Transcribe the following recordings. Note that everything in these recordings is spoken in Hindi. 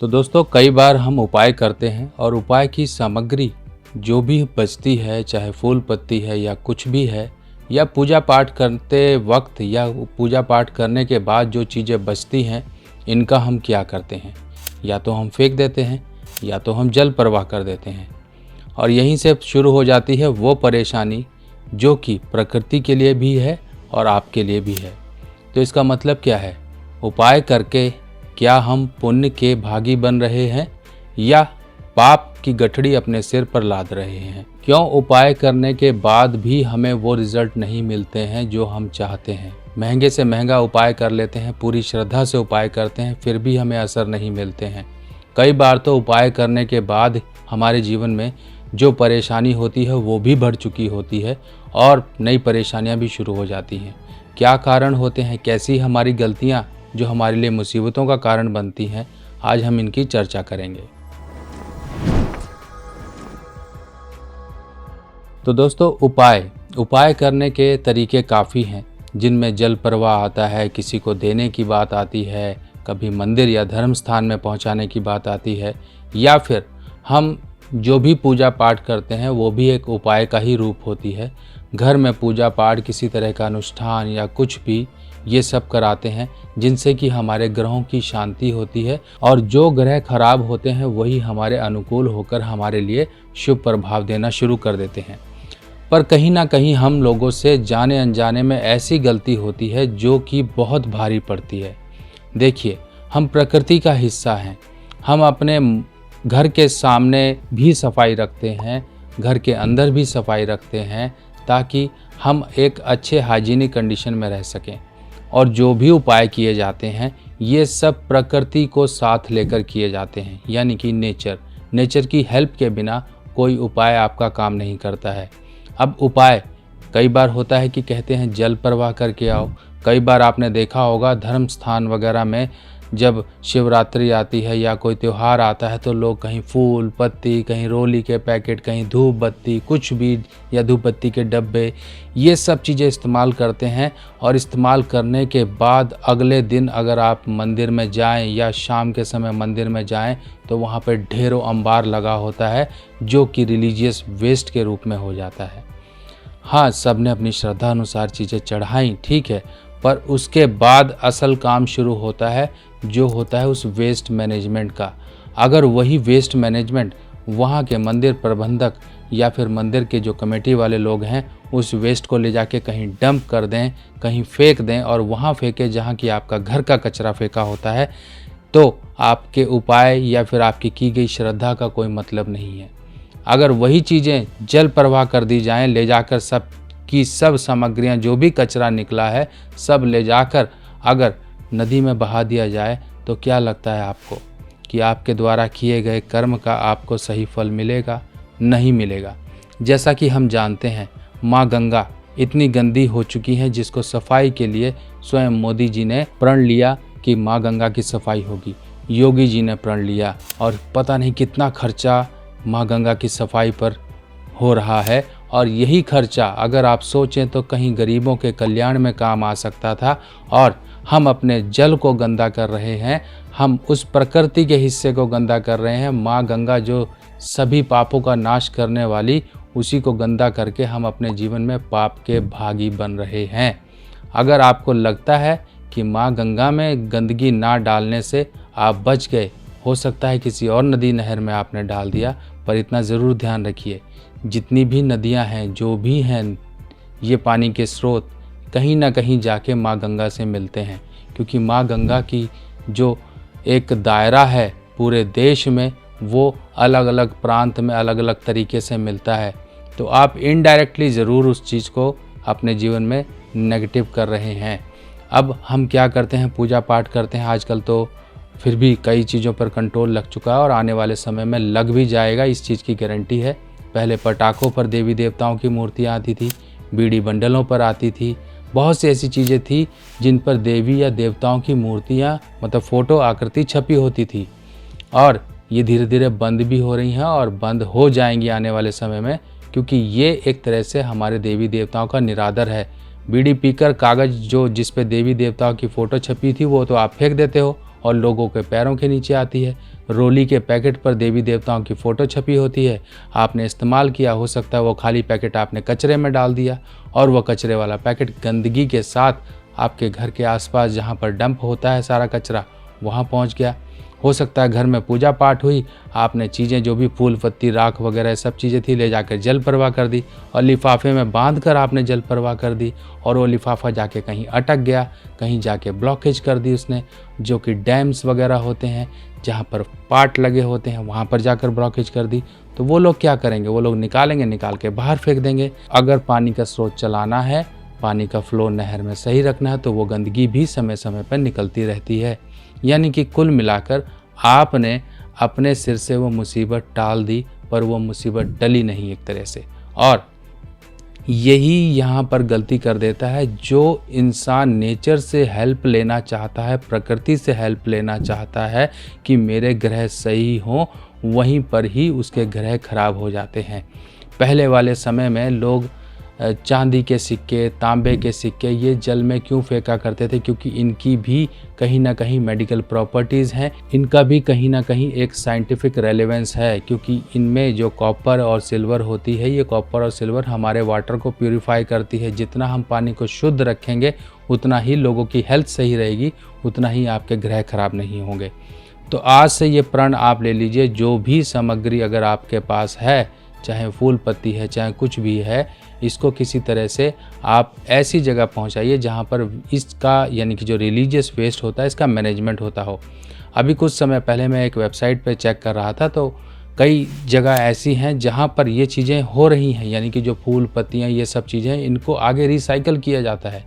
तो दोस्तों कई बार हम उपाय करते हैं और उपाय की सामग्री जो भी बचती है, चाहे फूल पत्ती है या कुछ भी है, या पूजा पाठ करते वक्त या पूजा पाठ करने के बाद जो चीज़ें बचती हैं, इनका हम क्या करते हैं? या तो हम फेंक देते हैं या तो हम जल प्रवाह कर देते हैं। और यहीं से शुरू हो जाती है वो परेशानी जो कि प्रकृति के लिए भी है और आपके लिए भी है। तो इसका मतलब क्या है? उपाय करके क्या हम पुण्य के भागी बन रहे हैं या पाप की गठड़ी अपने सिर पर लाद रहे हैं? क्यों उपाय करने के बाद भी हमें वो रिजल्ट नहीं मिलते हैं जो हम चाहते हैं? महंगे से महंगा उपाय कर लेते हैं, पूरी श्रद्धा से उपाय करते हैं, फिर भी हमें असर नहीं मिलते हैं। कई बार तो उपाय करने के बाद हमारे जीवन में जो परेशानी होती है वो भी बढ़ चुकी होती है और नई परेशानियां भी शुरू हो जाती हैं। क्या कारण होते हैं? कैसी हमारी गलतियां जो हमारे लिए मुसीबतों का कारण बनती हैं? आज हम इनकी चर्चा करेंगे। तो दोस्तों उपाय करने के तरीके काफ़ी हैं, जिनमें जल प्रवाह आता है, किसी को देने की बात आती है, कभी मंदिर या धर्म स्थान में पहुंचाने की बात आती है, या फिर हम जो भी पूजा पाठ करते हैं वो भी एक उपाय का ही रूप होती है। घर में पूजा पाठ, किसी तरह का अनुष्ठान या कुछ भी, ये सब कराते हैं जिनसे कि हमारे ग्रहों की शांति होती है और जो ग्रह खराब होते हैं वही हमारे अनुकूल होकर हमारे लिए शुभ प्रभाव देना शुरू कर देते हैं। पर कहीं ना कहीं हम लोगों से जाने अनजाने में ऐसी गलती होती है जो कि बहुत भारी पड़ती है। देखिए, हम प्रकृति का हिस्सा हैं। हम अपने घर के सामने भी सफाई रखते हैं, घर के अंदर भी सफाई रखते हैं, ताकि हम एक अच्छे हाइजीनिक कंडीशन में रह सकें। और जो भी उपाय किए जाते हैं ये सब प्रकृति को साथ लेकर किए जाते हैं, यानी कि नेचर की हेल्प के बिना कोई उपाय आपका काम नहीं करता है। अब उपाय कई बार होता है कि कहते हैं जल प्रवाह करके आओ। कई बार आपने देखा होगा धर्म स्थान वगैरह में जब शिवरात्रि आती है या कोई त्यौहार आता है तो लोग कहीं फूल पत्ती, कहीं रोली के पैकेट, कहीं धूप बत्ती, कुछ भी, या धूप बत्ती के डब्बे, ये सब चीज़ें इस्तेमाल करते हैं। और इस्तेमाल करने के बाद अगले दिन अगर आप मंदिर में जाएं या शाम के समय मंदिर में जाएं तो वहाँ पर ढेरों अंबार लगा होता है जो कि रिलीजियस वेस्ट के रूप में हो जाता है। हाँ, सब ने अपनी श्रद्धा अनुसार चीज़ें चढ़ाई, ठीक है, पर उसके बाद असल काम शुरू होता है जो होता है उस वेस्ट मैनेजमेंट का। अगर वही वेस्ट मैनेजमेंट वहाँ के मंदिर प्रबंधक या फिर मंदिर के जो कमेटी वाले लोग हैं उस वेस्ट को ले जाके कहीं डंप कर दें, कहीं फेंक दें और वहाँ फेंके जहाँ कि आपका घर का कचरा फेंका होता है, तो आपके उपाय या फिर आपकी की गई श्रद्धा का कोई मतलब नहीं है। अगर वही चीज़ें जल प्रवाह कर दी जाएं, ले जाकर सब की सब सामग्रियां, जो भी कचरा निकला है सब ले जाकर अगर नदी में बहा दिया जाए तो क्या लगता है आपको कि आपके द्वारा किए गए कर्म का आपको सही फल मिलेगा? नहीं मिलेगा। जैसा कि हम जानते हैं माँ गंगा इतनी गंदी हो चुकी हैं जिसको सफाई के लिए स्वयं मोदी जी ने प्रण लिया कि माँ गंगा की सफाई होगी, योगी जी ने प्रण लिया, और पता नहीं कितना खर्चा माँ गंगा की सफाई पर हो रहा है। और यही खर्चा अगर आप सोचें तो कहीं गरीबों के कल्याण में काम आ सकता था, और हम अपने जल को गंदा कर रहे हैं, हम उस प्रकृति के हिस्से को गंदा कर रहे हैं। माँ गंगा जो सभी पापों का नाश करने वाली, उसी को गंदा करके हम अपने जीवन में पाप के भागी बन रहे हैं। अगर आपको लगता है कि माँ गंगा में गंदगी ना डालने से आप बच गए, हो सकता है किसी और नदी नहर में आपने डाल दिया, पर इतना ज़रूर ध्यान रखिए जितनी भी नदियां हैं, जो भी हैं, ये पानी के स्रोत कहीं ना कहीं जाके माँ गंगा से मिलते हैं, क्योंकि माँ गंगा की जो एक दायरा है पूरे देश में वो अलग अलग प्रांत में अलग अलग तरीके से मिलता है। तो आप इनडायरेक्टली ज़रूर उस चीज़ को अपने जीवन में नेगेटिव कर रहे हैं। अब हम क्या करते हैं? पूजा पाठ करते हैं। आजकल तो फिर भी कई चीज़ों पर कंट्रोल लग चुका है और आने वाले समय में लग भी जाएगा, इस चीज़ की गारंटी है। पहले पटाखों पर देवी देवताओं की मूर्तियाँ आती थी, बीड़ी बंडलों पर आती थी, बहुत सी ऐसी चीज़ें थी जिन पर देवी या देवताओं की मूर्तियाँ, मतलब फ़ोटो आकृति छपी होती थी। और ये धीरे धीरे बंद भी हो रही हैं और बंद हो जाएंगी आने वाले समय में, क्योंकि ये एक तरह से हमारे देवी देवताओं का निरादर है। बीड़ी पीकर कागज़ जो जिस पे देवी देवताओं की फ़ोटो छपी थी वो तो आप फेंक देते हो, और लोगों के पैरों के नीचे आती है। रोली के पैकेट पर देवी देवताओं की फ़ोटो छपी होती है। आपने इस्तेमाल किया, हो सकता है वो खाली पैकेट आपने कचरे में डाल दिया और वो कचरे वाला पैकेट गंदगी के साथ आपके घर के आसपास जहाँ पर डंप होता है सारा कचरा, वहाँ पहुँच गया। हो सकता है घर में पूजा पाठ हुई, आपने चीज़ें जो भी फूल पत्ती राख वगैरह सब चीज़ें थी ले जाकर जल प्रवाह कर दी और लिफाफे में बांध कर आपने जल प्रवाह कर दी और वो लिफाफा जाके कहीं अटक गया, कहीं जाके ब्लॉकेज कर दी उसने, जो कि डैम्स वगैरह होते हैं जहाँ पर पार्ट लगे होते हैं वहाँ पर जाकर ब्लॉकेज कर दी। तो वो लोग क्या करेंगे, वो लोग निकालेंगे, निकाल के बाहर फेंक देंगे। अगर पानी का स्रोत चलाना है, पानी का फ्लो नहर में सही रखना है तो वो गंदगी भी समय समय पर निकलती रहती है। यानी कि कुल मिलाकर आपने अपने सिर से वो मुसीबत टाल दी, पर वो मुसीबत टली नहीं एक तरह से। और यही यहाँ पर गलती कर देता है जो इंसान नेचर से हेल्प लेना चाहता है, प्रकृति से हेल्प लेना चाहता है कि मेरे ग्रह सही हों, वहीं पर ही उसके ग्रह खराब हो जाते हैं। पहले वाले समय में लोग चांदी के सिक्के, तांबे के सिक्के ये जल में क्यों फेंका करते थे, क्योंकि इनकी भी कहीं ना कहीं मेडिकल प्रॉपर्टीज़ हैं, इनका भी कहीं ना कहीं एक साइंटिफिक रेलेवेंस है, क्योंकि इनमें जो कॉपर और सिल्वर होती है, ये कॉपर और सिल्वर हमारे वाटर को प्यूरिफाई करती है। जितना हम पानी को शुद्ध रखेंगे उतना ही लोगों की हेल्थ सही रहेगी, उतना ही आपके ग्रह खराब नहीं होंगे। तो आज से ये प्रण आप ले लीजिए, जो भी सामग्री अगर आपके पास है, चाहे फूल पत्ती है, चाहे कुछ भी है, इसको किसी तरह से आप ऐसी जगह पहुंचाइए जहां पर इसका यानी कि जो रिलीजियस वेस्ट होता है इसका मैनेजमेंट होता हो। अभी कुछ समय पहले मैं एक वेबसाइट पे चेक कर रहा था, तो कई जगह ऐसी हैं जहां पर ये चीज़ें हो रही हैं, यानी कि जो फूल पत्तियां ये सब चीज़ें इनको आगे रिसाइकल किया जाता है।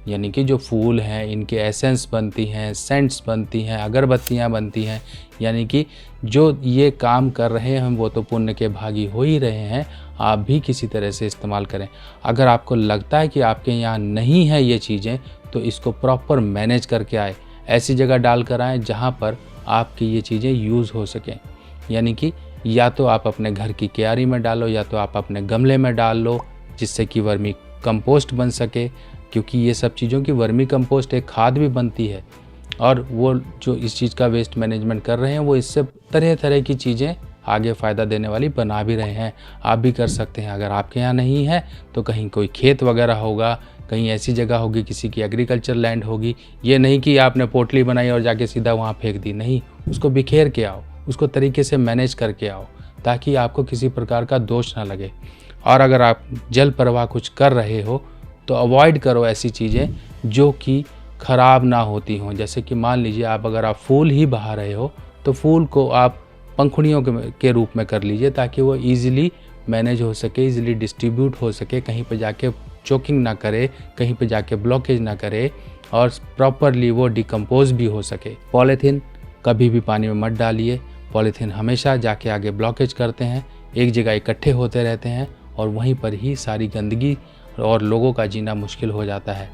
यानी कि जो फूल हैं इनके एसेंस बनती हैं, सेंट्स बनती हैं, अगरबत्तियां बनती हैं। यानी कि जो ये काम कर रहे हैं वो तो पुण्य के भागी हो ही रहे हैं, आप भी किसी तरह से इस्तेमाल करें। अगर आपको लगता है कि आपके यहाँ नहीं है ये चीज़ें, तो इसको प्रॉपर मैनेज करके आए, ऐसी जगह डाल कर आएँ जहाँ पर आपकी ये चीज़ें यूज़ हो सकें। यानी कि या तो आप अपने घर की क्यारी में डालो, या तो आप अपने गमले में डाल लो, जिससे कि वर्मी कंपोस्ट बन सके, क्योंकि ये सब चीज़ों की वर्मी कंपोस्ट एक खाद भी बनती है। और वो जो इस चीज़ का वेस्ट मैनेजमेंट कर रहे हैं वो इससे तरह तरह की चीज़ें आगे फ़ायदा देने वाली बना भी रहे हैं। आप भी कर सकते हैं। अगर आपके यहाँ नहीं है तो कहीं कोई खेत वगैरह होगा, कहीं ऐसी जगह होगी, किसी की एग्रीकल्चर लैंड होगी। ये नहीं कि आपने पोटली बनाई और जाके सीधा वहाँ फेंक दी, नहीं, उसको बिखेर के आओ, उसको तरीके से मैनेज करके आओ, ताकि आपको किसी प्रकार का दोष ना लगे। और अगर आप जल प्रवाह कुछ कर रहे हो तो अवॉइड करो ऐसी चीज़ें जो कि ख़राब ना होती हों। जैसे कि मान लीजिए अगर आप फूल ही बहा रहे हो तो फूल को आप पंखुड़ियों के रूप में कर लीजिए, ताकि वो ईज़िली मैनेज हो सके, ईज़िली डिस्ट्रीब्यूट हो सके, कहीं पे जाके चोकिंग ना करे, कहीं पे जाके ब्लॉकेज ना करे और प्रॉपरली वो डिकम्पोज भी हो सके। पॉलीथीन कभी भी पानी में मत डालिए। पॉलीथीन हमेशा जाके आगे ब्लॉकेज करते हैं, एक जगह इकट्ठे होते रहते हैं और वहीं पर ही सारी गंदगी और लोगों का जीना मुश्किल हो जाता है।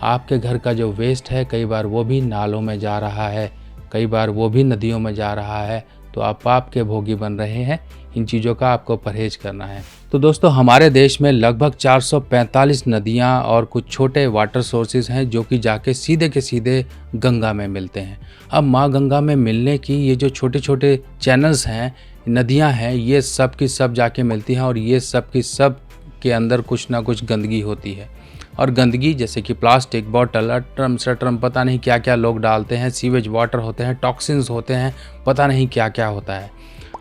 आपके घर का जो वेस्ट है कई बार वो भी नालों में जा रहा है, कई बार वो भी नदियों में जा रहा है, तो आप पाप के भोगी बन रहे हैं। इन चीज़ों का आपको परहेज करना है। तो दोस्तों, हमारे देश में लगभग 445 नदियां और कुछ छोटे वाटर सोर्सेज हैं जो कि जाके सीधे के सीधे गंगा में मिलते हैं। अब माँ गंगा में मिलने की ये जो छोटे छोटे चैनल्स हैं, नदियां हैं, ये सब की सब जाके मिलती हैं और ये सब की सब के अंदर कुछ ना कुछ गंदगी होती है। और गंदगी जैसे कि प्लास्टिक बॉटल, अट्रम सट्रम, पता नहीं क्या क्या लोग डालते हैं, सीवेज वाटर होते हैं, टॉक्सिन्स होते हैं, पता नहीं क्या क्या होता है।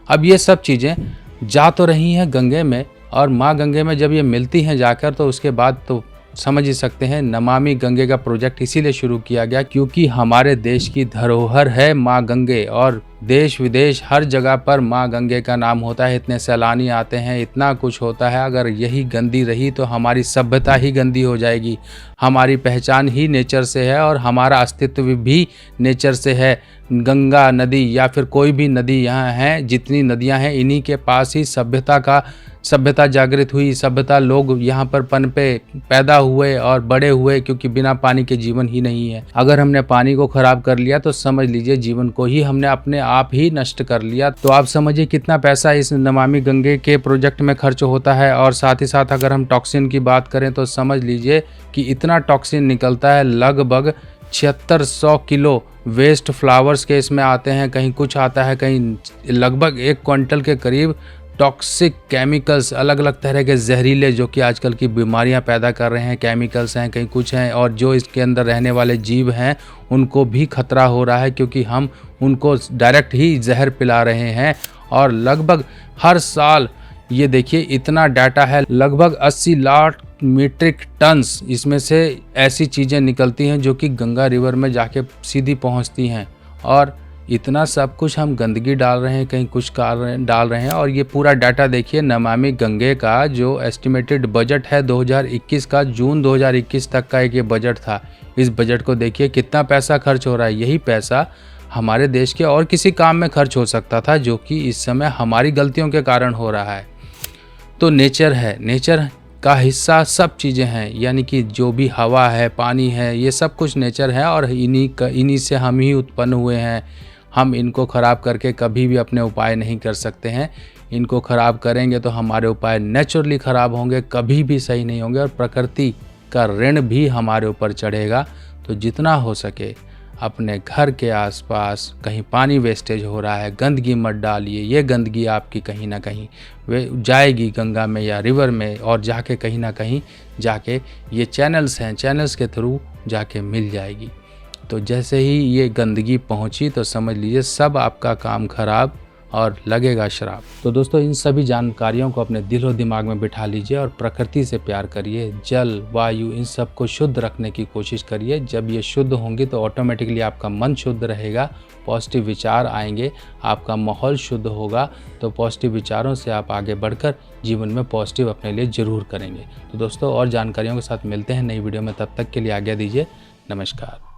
अब ये सब चीज़ें जा तो रही हैं गंगे में, और माँ गंगे में जब ये मिलती हैं जाकर, तो उसके बाद तो समझ ही सकते हैं नमामि गंगे का प्रोजेक्ट इसीलिए शुरू किया गया क्योंकि हमारे देश की धरोहर है माँ गंगे, और देश विदेश हर जगह पर माँ गंगे का नाम होता है। इतने सैलानी आते हैं, इतना कुछ होता है। अगर यही गंदी रही तो हमारी सभ्यता ही गंदी हो जाएगी। हमारी पहचान ही नेचर से है और हमारा अस्तित्व भी नेचर से है। गंगा नदी या फिर कोई भी नदी यहाँ है, जितनी नदियाँ हैं इन्हीं के पास ही सभ्यता जागृत हुई, सभ्यता लोग यहाँ पर पनपे, पैदा हुए और बड़े हुए, क्योंकि बिना पानी के जीवन ही नहीं है। अगर हमने पानी को खराब कर लिया तो समझ लीजिए जीवन को ही हमने अपने आप ही नष्ट कर लिया। तो आप समझिए कितना पैसा इस नमामि गंगे के प्रोजेक्ट में खर्च होता है। और साथ ही साथ अगर हम टॉक्सिन की बात करें तो समझ लीजिए कि इतना टॉक्सिन निकलता है, लगभग 7600 किलो वेस्ट फ्लावर्स के इसमें आते हैं, कहीं कुछ आता है, कहीं लगभग 1 क्विंटल के करीब टॉक्सिक केमिकल्स, अलग अलग तरह के जहरीले जो कि आजकल की बीमारियां पैदा कर रहे हैं केमिकल्स हैं, कहीं कुछ हैं, और जो इसके अंदर रहने वाले जीव हैं उनको भी खतरा हो रहा है क्योंकि हम उनको डायरेक्ट ही जहर पिला रहे हैं। और लगभग हर साल ये देखिए इतना डाटा है, लगभग 80 लाख मीट्रिक टन्स इसमें से ऐसी चीज़ें निकलती हैं जो कि गंगा रिवर में जाके सीधी पहुंचती हैं। और इतना सब कुछ हम गंदगी डाल रहे हैं, कहीं कुछ डाल रहे हैं। और ये पूरा डाटा देखिए नमामि गंगे का जो एस्टिमेटेड बजट है 2021 का, जून 2021 तक का एक ये बजट था। इस बजट को देखिए कितना पैसा खर्च हो रहा है। यही पैसा हमारे देश के और किसी काम में खर्च हो सकता था जो कि इस समय हमारी गलतियों के कारण हो रहा है। तो नेचर है, नेचर का हिस्सा सब चीज़ें हैं, यानी कि जो भी हवा है, पानी है, ये सब कुछ नेचर है और इन्हीं से हम ही उत्पन्न हुए हैं। हम इनको ख़राब करके कभी भी अपने उपाय नहीं कर सकते हैं। इनको ख़राब करेंगे तो हमारे उपाय नेचुरली ख़राब होंगे, कभी भी सही नहीं होंगे और प्रकृति का ऋण भी हमारे ऊपर चढ़ेगा। तो जितना हो सके अपने घर के आसपास कहीं पानी वेस्टेज हो रहा है, गंदगी मत डालिए। ये गंदगी आपकी कहीं ना कहीं वे जाएगी गंगा में या रिवर में, और जाके कहीं ना कहीं जाके ये चैनल्स हैं, चैनल्स के थ्रू जाके मिल जाएगी। तो जैसे ही ये गंदगी पहुंची तो समझ लीजिए सब आपका काम खराब और लगेगा शराब। तो दोस्तों इन सभी जानकारियों को अपने दिल और दिमाग में बिठा लीजिए और प्रकृति से प्यार करिए। जल, वायु, इन सब को शुद्ध रखने की कोशिश करिए। जब ये शुद्ध होंगी तो ऑटोमेटिकली आपका मन शुद्ध रहेगा, पॉजिटिव विचार आएंगे, आपका माहौल शुद्ध होगा। तो पॉजिटिव विचारों से आप आगे बढ़कर जीवन में पॉजिटिव अपने लिए ज़रूर करेंगे। तो दोस्तों और जानकारियों के साथ मिलते हैं नई वीडियो में, तब तक के लिए आज्ञा दीजिए। नमस्कार।